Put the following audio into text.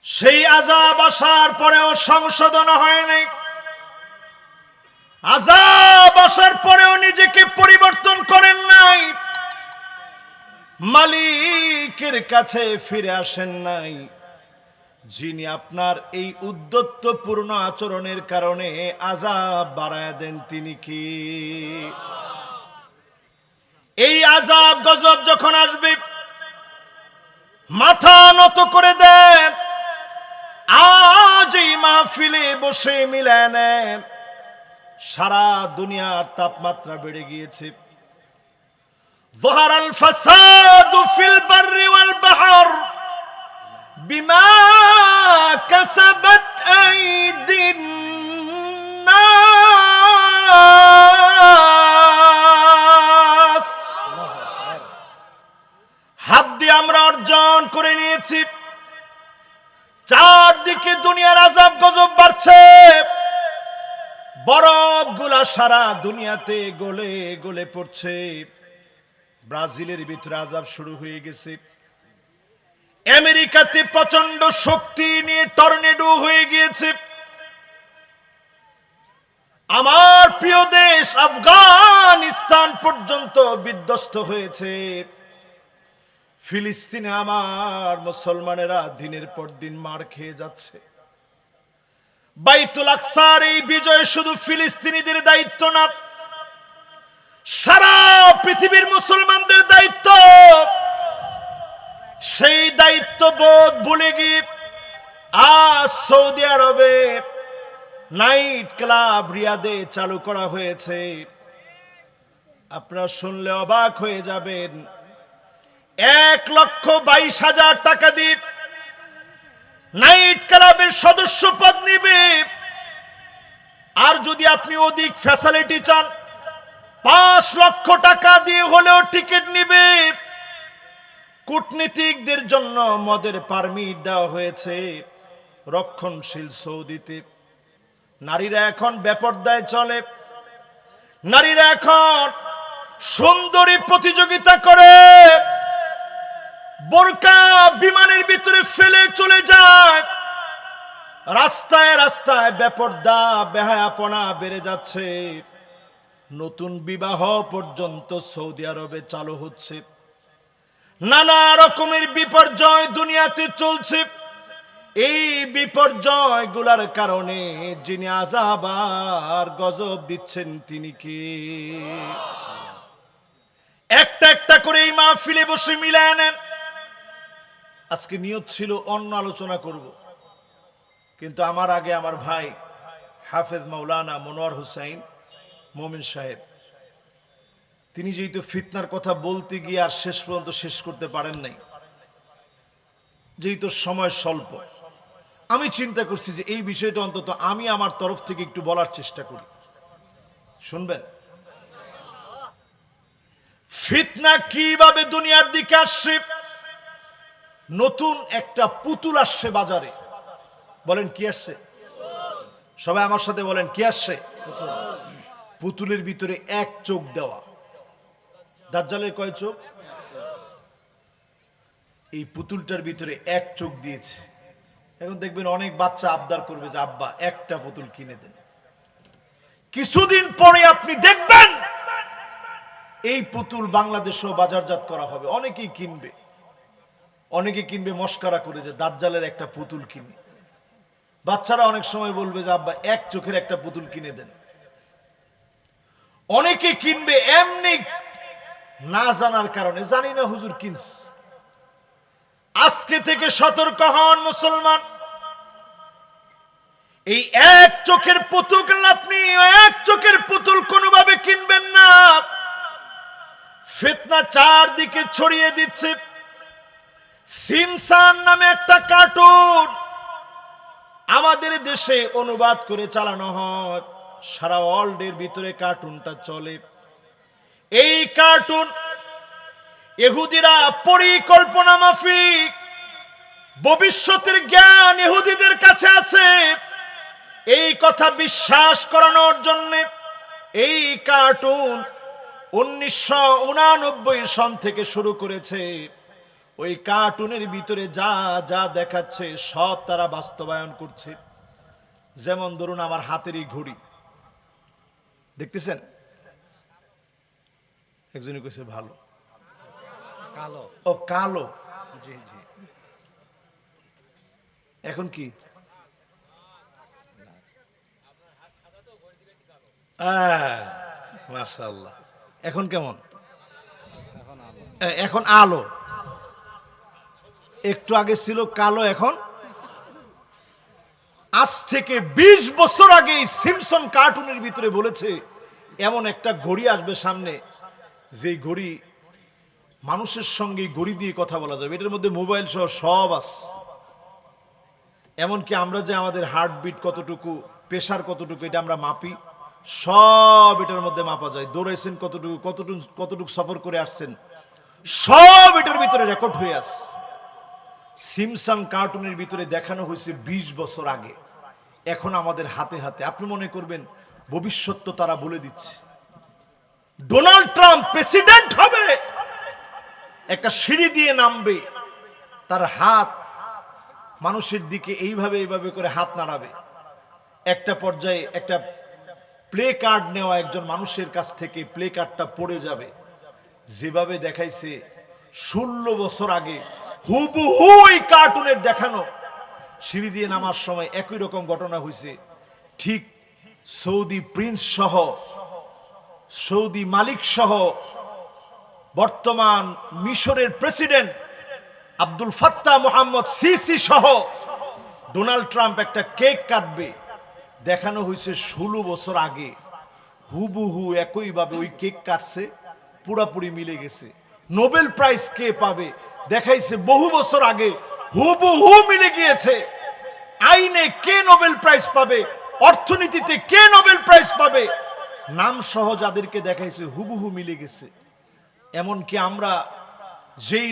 সেই আযাব আসার পরেও সংশোধন হয় নাই, আযাব আসার পরেও নিজেকে পরিবর্তন করেন নাই, মালিকের কাছে ফিরে আসেন নাই, যিনি আপনার এই উদ্ধত্তপূর্ণ আচরণের কারণে আযাব বাড়ায় দেন তিনি কি? এই আযাব গজব যখন আসবে মাথা নত করে দেন, আজ এই মাহফিলে বসে মিলায় নেন। সারা দুনিয়ার তাপমাত্রা বেড়ে গিয়েছে। যাহারাল ফাসাদু ফিল বাররি ওয়াল বাহর বিমা কাসাবাত আইদিন নাস। হাত দিয়ে আমরা অর্জন করে নিয়েছি। চারদিকে দুনিয়ার আযাব গজব বাড়ছে, বরফগুলা সারা দুনিয়াতে গলে গলে পড়ছে। ব্রাজিলের ভিতরে আযাব শুরু হয়ে গেছে। আমেরিকাতে প্রচন্ড শক্তি নিয়ে টর্নেডো হয়ে গিয়েছে। আমার প্রিয় দেশ আফগানিস্তান পর্যন্ত বিধ্বস্ত হয়েছে। ফিলিস্তিনে আমার মুসলমানেরা দিনের পর দিন মার খেয়ে যাচ্ছে। বাইতুল আকসার এই বিজয় শুধু ফিলিস্তিনিদের দায়িত্ব না, সারা পৃথিবীর মুসলমানদের দায়িত্ব। সেই দায়িত্ববোধ ভুলে গিয়ে আজ সৌদি আরবে নাইট ক্লাব রিয়াদে চালু করা হয়েছে। আপনারা শুনলে অবাক হয়ে যাবেন। 1,22,000 টাকা দিয়ে নাইট ক্লাবের সদস্য পদ নিবে। আর যদি আপনি অধিক ফ্যাসিলিটি চান 5 লক্ষ টাকা দিয়ে হলেও টিকিট নিবে। কূটনীতিকদের জন্য মদের পারমিট দেওয়া হয়েছে রক্ষণশীল সৌদিতে। নারীরা এখন বেপরদায় চলে, নারীরা এখন সুন্দরী প্রতিযোগিতা করে, বোরকা বিমানের ভিতরে ফেলে চলে যায়। রাস্তায় রাস্তায় বেপরদা বেহায়াপনা বেড়ে যাচ্ছে। নতুন বিবাহ পর্যন্ত সৌদি আরবে চালু হচ্ছে। নানা রকমের বিপর্যয় দুনিয়াতে চলছে। এই বিপর্যয় গুলার কারণে যিনি আযাব আর গজব দিচ্ছেন তিনি কি? একটা একটা করে এই মাহফিলে বসে মিলায় নেন। আজকে নিয়ত ছিল অন্য আলোচনা করব, কিন্তু আমার আগে আমার ভাই হাফেজ মাওলানা মনোয়ার হোসেন মোমিন সাহেব, তিনি যেহেতু ফিতনার কথা বলতে গিয়ে আর শেষ পর্যন্ত শেষ করতে পারেন নাই, যেহেতু সময় স্বল্প, আমি চিন্তা করছি যে এই বিষয়টা অন্তত আমি আমার তরফ থেকে একটু বলার চেষ্টা করি। শুনবেন? ফিতনা কিভাবে দুনিয়ার দিকে আসছে। নতুন একটা পুতুল আসছে বাজারে। বলেন কি আসছে? সবাই আমার সাথে বলেন কি আসছে? পুতুলের ভিতরে এক চোখ দেওয়া। দাজ্জালের কয় চোখ? এই পুতুলটার ভিতরে এক চোখ দিয়েছে। এখন দেখবেন অনেক বাচ্চা আবদার করবে যে আব্বা একটা পুতুল কিনে দেন। কিছুদিন পরে আপনি দেখবেন এই পুতুল বাংলাদেশেও বাজারজাত করা হবে। অনেকেই কিনবে, অনেকে কিনবে মস্কারা করে যে দাজ্জালের একটা পুতুল কিনে। বাচ্চারা অনেক সময় বলবে যে আব্বা এক চোখের একটা পুতুল কিনে দেন। অনেকে কিনবে এমনি না জানার কারণে, জানি না হুজুর কিনস। আজকে থেকে সতর্ক হন মুসলমান। এই এক চোখের পুতুল আপনি এক চোখের পুতুল কোনোভাবে কিনবেন না। ফিতনা চারদিকে ছড়িয়ে দিচ্ছে। সিমসান নামে একটা কার্টুন আমাদের দেশে অনুবাদ করে চালানো হয়। সারা ওয়ার্ল্ডের ভিতরে কার্টুনটা চলে। এই কার্টুন ইহুদিরা পরিকল্পনা মাফিক, ভবিষ্যতের জ্ঞান ইহুদিদের কাছে আছে, এই কথা বিশ্বাস করানোর জন্য এই কার্টুন 1989 সন থেকে শুরু করেছে। ওই কার্টুনের ভিতরে যা যা দেখাচ্ছে সব তারা বাস্তবায়ন করছে। যেমন ধরুন আমার হাতের এই ঘড়ি দেখতেছেন, একজনই কইছে ভালো, কালো। ও কালো, জি জি। এখন কি মাশাআল্লাহ, এখন কেমন? এখন আলো। এখন আলো, একটু আগে ছিল কালো, এখন আজ থেকে 20 বছর আগে এই সিম্পসন কার্টুনের ভিতরে বলেছে এমন একটা ঘড়ি আসবে সামনে, যে ঘড়ি মানুষের সঙ্গে ঘড়ি দিয়ে কথা বলা যাবে, এটার মধ্যে মোবাইল সহ সব আছে। এমনকি আমরা যে আমাদের হার্টবিট কতটুকু, প্রেশার কতটুকু, এটা আমরা মাপি, সব এটার মধ্যে মাপা যায়। দৌড়াইছেন কতটুকু, কতটুকু কতটুকু সফর করে আসছেন, সব এটার ভিতরে রেকর্ড হয়ে আছে। সিমসাং কার্টুনের ভিতরে দেখানো হয়েছে 20 বছর আগে, এখন আমাদের হাতে হাতে। আপনি মনে করবেন ভবিষ্যৎ তো তারা বলে দিচ্ছে। ডোনাল্ড ট্রাম্প প্রেসিডেন্ট হবে, একটা সিঁড়ি দিয়ে নামবে, তার হাত মানুষের দিকে এইভাবে এইভাবে করে হাত নাড়াবে। একটা পর্যায়ে একটা প্লে কার্ড নেওয়া একজন মানুষের কাছ থেকে প্লে কার্ডটা পড়ে যাবে। যেভাবে দেখাইছে 16 বছর আগে হুবহু এই কার্টুনের দেখানো সিঁড়ি দিয়ে নামার সময় একই রকম ঘটনা হয়েছে। ঠিক সৌদি প্রিন্স সহ, সৌদি মালিক সহ, বর্তমান মিশরের president Abdul Fattah Mohammad CC সহ ডোনাল্ড ট্রাম্প একটা কেক কাটবে, দেখানো হয়েছে 16 বছর আগে। হুবহু একইভাবে ওই কেক কাটছে, পুরাপুরি মিলে গেছে। নোবেল প্রাইজ কে পাবে দেখাইছে বহু বছর আগে, হুবহু মিলে গিয়েছে। আইনে কে নোবেল প্রাইজ পাবে, অর্থনীতিতে কে নোবেল প্রাইজ পাবে, নাম সহ যাদেরকে দেখাইছে হুবহু মিলে গেছে। এমনকি আমরা যেই